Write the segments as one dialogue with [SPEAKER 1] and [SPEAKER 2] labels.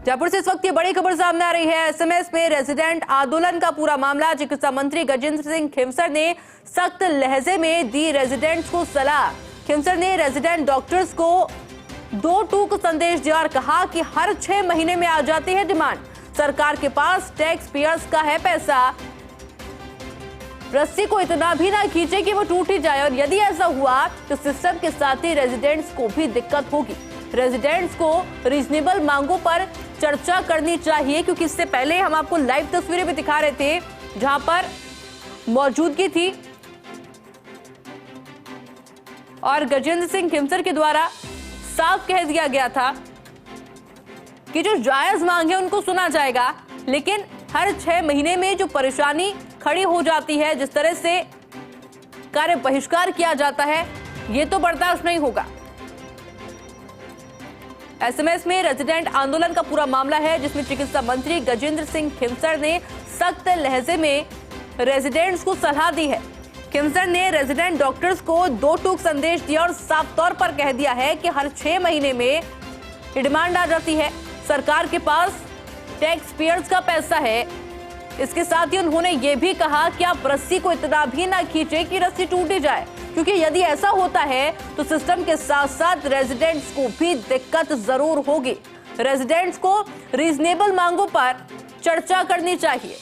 [SPEAKER 1] जयपुर से इस वक्त ये बड़ी खबर सामने आ रही है। एसएमएस में रेजिडेंट आंदोलन का पूरा मामला। चिकित्सा मंत्री गजेंद्र सिंह खिमसर ने सख्त लहजे में दी रेजिडेंट्स को सलाह। खिमसर ने रेजिडेंट डॉक्टर्स को 2 टूक संदेश दिया और कहा कि हर 6 महीने में आ जाती है डिमांड। सरकार के पास टैक्स पेयर्स का है पैसा, रस्सी को इतना भी ना खींचे कि वो टूट ही जाए, और यदि ऐसा हुआ तो सिस्टम के साथ ही रेजिडेंट्स को भी दिक्कत होगी। रेजिडेंट्स को रीजनेबल मांगों पर चर्चा करनी चाहिए, क्योंकि इससे पहले हम आपको लाइव तस्वीरें भी दिखा रहे थे जहां पर मौजूदगी थी और गजेंद्र सिंह खिमसर के द्वारा साफ कह दिया गया था कि जो जायज मांग है उनको सुना जाएगा, लेकिन हर 6 महीने में जो परेशानी खड़ी हो जाती है, जिस तरह से कार्य बहिष्कार किया जाता है, ये तो बर्दाश्त नहीं होगा। एसएमएस में रेजिडेंट आंदोलन का पूरा मामला है, जिसमें चिकित्सा मंत्री गजेंद्र सिंह खिमसर ने सख्त लहजे में रेजिडेंट्स को सलाह दी है। खिमसर ने रेजिडेंट डॉक्टर्स को 2 टूक संदेश दिया और साफ तौर पर कह दिया है कि हर 6 महीने में डिमांड आ जाती है। सरकार के पास टैक्स पेयर्स का पैसा है। इसके साथ ही उन्होंने ये भी कहा कि आप रस्सी को इतना भी ना खींचे कि रस्सी टूट ही जाए, क्योंकि यदि ऐसा होता है तो सिस्टम के साथ साथ रेजिडेंट्स को भी दिक्कत जरूर होगी। रेजिडेंट्स को रीजनेबल मांगों पर चर्चा करनी चाहिए।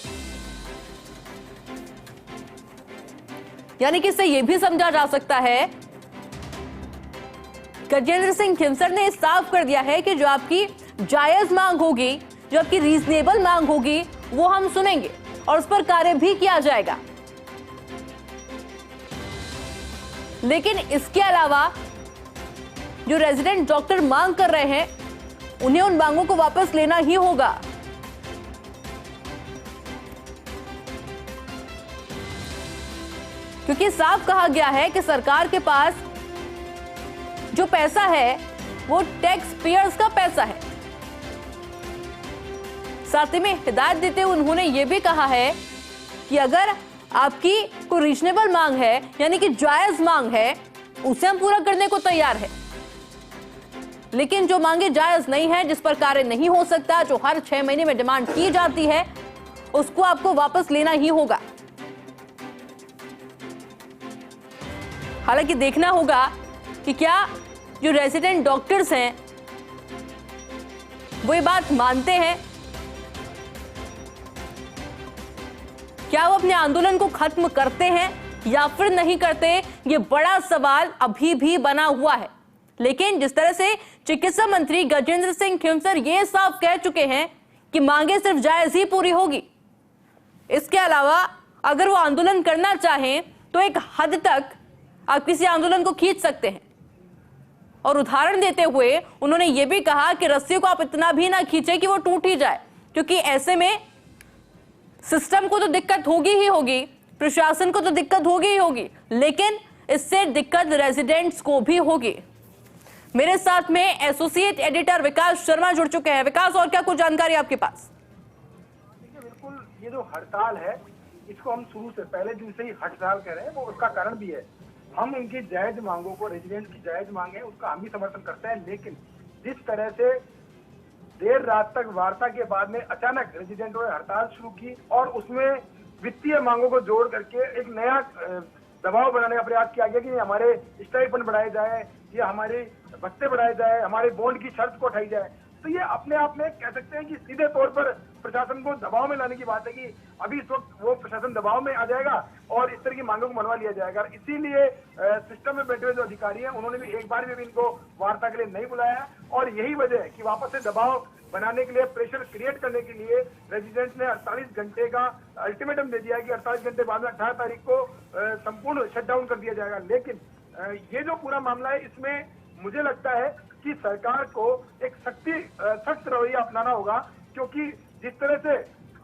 [SPEAKER 1] यानी कि इससे यह भी समझा जा सकता है, गजेंद्र सिंह खिमसर ने साफ कर दिया है कि जो आपकी जायज मांग होगी, जो आपकी रीजनेबल मांग होगी, वो हम सुनेंगे और उस पर कार्य भी किया जाएगा। लेकिन इसके अलावा जो रेजिडेंट डॉक्टर मांग कर रहे हैं, उन्हें उन मांगों को वापस लेना ही होगा। क्योंकि साफ कहा गया है कि सरकार के पास जो पैसा है वो टैक्स पेयर्स का पैसा है। साथ ही में हिदायत देते हुए उन्होंने ये भी कहा है कि अगर आपकी कोई रीजनेबल मांग है, यानी कि जायज मांग है, उसे हम पूरा करने को तैयार है। लेकिन जो मांगे जायज नहीं है, जिस पर कार्य नहीं हो सकता, जो हर 6 महीने में डिमांड की जाती है, उसको आपको वापस लेना ही होगा। हालांकि देखना होगा कि क्या जो रेजिडेंट डॉक्टर्स हैं वो ये बात मानते हैं, क्या वो अपने आंदोलन को खत्म करते हैं या फिर नहीं करते, ये बड़ा सवाल अभी भी बना हुआ है। लेकिन जिस तरह से चिकित्सा मंत्री गजेंद्र सिंह खिमसर ये साफ कह चुके हैं कि मांगे सिर्फ जायज ही पूरी होगी, इसके अलावा अगर वो आंदोलन करना चाहें तो एक हद तक आप किसी आंदोलन को खींच सकते हैं। और उदाहरण देते हुए उन्होंने ये भी कहा कि रस्सी को आप इतना भी ना खींचे कि वो टूट ही जाए, क्योंकि ऐसे में सिस्टम को तो दिक्कत होगी ही होगी, प्रशासन को तो दिक्कत होगी ही होगी, लेकिन इससे दिक्कत रेजिडेंट्स को भी होगी। मेरे साथ में एसोसिएट एडिटर विकास शर्मा जुड़ चुके हैं। विकास, और क्या कुछ जानकारी आपके पास?
[SPEAKER 2] देखिए, बिल्कुल ये जो हड़ताल है, इसको हम शुरू से पहले दिन से ही हड़ताल कह रहे हैं, वो उसका कारण भी है। हम उनकी जायज मांगों को, रेजिडेंट की जायज मांग है, उसका हम भी समर्थन करते हैं। लेकिन जिस तरह से देर रात तक वार्ता के बाद में अचानक रेजिडेंटों ने हड़ताल शुरू की और उसमें वित्तीय मांगों को जोड़ करके एक नया दबाव बनाने का प्रयास किया गया कि हमारे स्टाइपेंड बढ़ाए जाए या हमारे भत्ते बढ़ाए जाए, हमारे बॉन्ड की शर्त को उठाई जाए, तो ये अपने आप में कह सकते हैं कि सीधे तौर पर प्रशासन को दबाव में लाने की बात है कि अभी इस वक्त वो प्रशासन दबाव में आ जाएगा और इस तरह की मांगों को मनवा लिया जाएगा। इसीलिए सिस्टम में बैठे हुए जो अधिकारी हैं, उन्होंने भी एक बार भी इनको वार्ता के लिए नहीं बुलाया और यही वजह है कि वापस से दबाव बनाने के लिए, प्रेशर क्रिएट करने के लिए रेजिडेंट्स ने 48 घंटे का अल्टीमेटम दे दिया है कि 48 घंटे बाद में 18 तारीख को संपूर्ण शटडाउन कर दिया जाएगा। लेकिन ये जो पूरा मामला है, इसमें मुझे लगता है कि सरकार को एक सख्त रवैया अपनाना होगा, क्योंकि जिस तरह से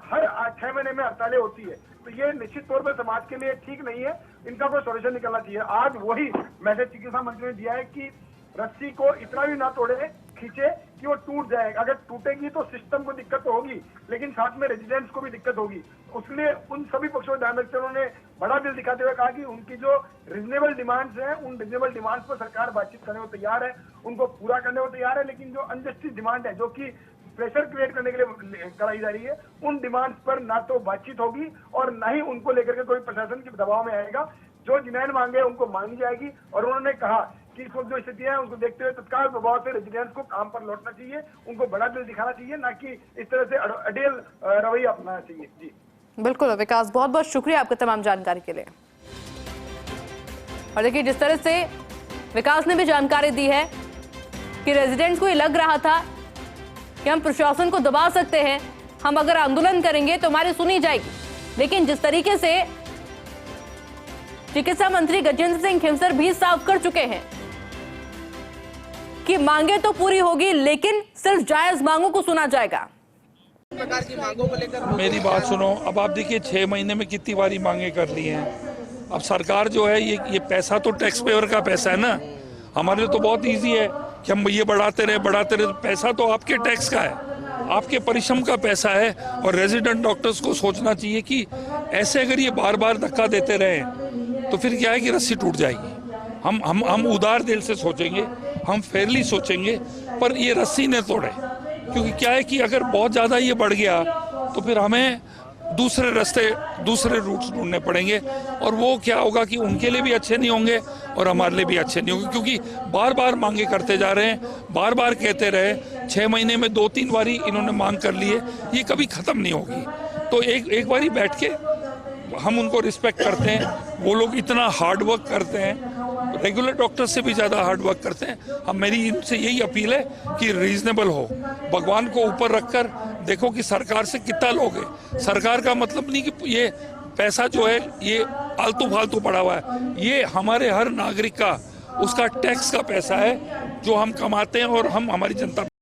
[SPEAKER 2] हर 6 महीने में हड़तालें होती है, तो ये निश्चित तौर पर समाज के लिए ठीक नहीं है। इनका कोई सोल्यूशन निकलना चाहिए। आज वही मैसेज चिकित्सा मंत्री ने दिया है कि रस्सी को इतना भी ना तोड़े, खींचे कि वो टूट जाएगा। अगर टूटेगी तो सिस्टम को दिक्कत तो होगी, लेकिन साथ में रेजिडेंट्स को भी दिक्कत होगी। उसके उन सभी पक्षों को ध्यान रखते उन्होंने बड़ा दिल दिखाते हुए कहा कि उनकी जो रीजनेबल डिमांड्स हैं, उन रीजनेबल डिमांड्स पर सरकार बातचीत करने को तैयार है, उनको पूरा करने को तैयार है। लेकिन जो अनजस्टिस डिमांड है, जो कि प्रेशर क्रिएट करने के लिए कराई जा रही है, उन डिमांड्स पर ना तो बातचीत होगी और ना ही उनको लेकर के कोई प्रशासन के दबाव में आएगा। जो डिमांड मांगे उनको मांगी जाएगी और उन्होंने कहा कि इस वक्त जो स्थितियां हैं उनको देखते हुए तत्काल प्रभाव से रेजिडेंट्स को काम पर लौटना चाहिए, उनको बड़ा दिल दिखाना चाहिए, ना कि इस तरह से अडेल रवैया अपनाना चाहिए। जी
[SPEAKER 1] बिल्कुल विकास, बहुत बहुत शुक्रिया आपका तमाम जानकारी के लिए। और देखिए जिस तरह से विकास ने भी जानकारी दी है कि रेजिडेंट्स को ये लग रहा था कि हम प्रशासन को दबा सकते हैं, हम अगर आंदोलन करेंगे तो हमारी सुनी जाएगी, लेकिन जिस तरीके से चिकित्सा मंत्री गजेंद्र सिंह खिंवसर भी साफ कर चुके हैं कि मांगे तो पूरी होगी लेकिन सिर्फ जायज मांगों को सुना जाएगा।
[SPEAKER 3] प्रकार की मांगों को लेकर
[SPEAKER 4] मेरी बात सुनो, अब आप देखिए 6 महीने में कितनी बारी मांगे कर ली हैं। अब सरकार जो है ये पैसा तो टैक्स पेयर का पैसा है ना, हमारे लिए तो बहुत इजी है कि हम ये बढ़ाते रहे, पैसा तो आपके टैक्स का है, आपके परिश्रम का पैसा है। और रेजिडेंट डॉक्टर्स को सोचना चाहिए कि ऐसे अगर ये बार बार धक्का देते रहे तो फिर क्या है कि रस्सी टूट जाएगी। हम उदार दिल से सोचेंगे, हम फेयरली सोचेंगे, पर ये रस्सी न तोड़े, क्योंकि क्या है कि अगर बहुत ज़्यादा ये बढ़ गया तो फिर हमें दूसरे रास्ते, दूसरे रूट्स ढूंढने पड़ेंगे और वो क्या होगा कि उनके लिए भी अच्छे नहीं होंगे और हमारे लिए भी अच्छे नहीं होंगे, क्योंकि बार बार मांगे करते जा रहे हैं, बार बार कहते रहे। 6 महीने में 2-3 बारी इन्होंने मांग कर ली है, ये कभी ख़त्म नहीं होगी। तो एक बारी बैठ के हम उनको रिस्पेक्ट करते हैं, वो लोग इतना हार्ड वर्क करते हैं, रेगुलर डॉक्टर से भी ज़्यादा हार्ड वर्क करते हैं। हम मेरी इनसे यही अपील है कि रीजनेबल हो, भगवान को ऊपर रखकर देखो कि सरकार से कितना लोगे। सरकार का मतलब नहीं कि ये पैसा जो है ये आलतू फालतू पड़ा हुआ है, ये हमारे हर नागरिक का, उसका टैक्स का पैसा है जो हम कमाते हैं और हम हमारी जनता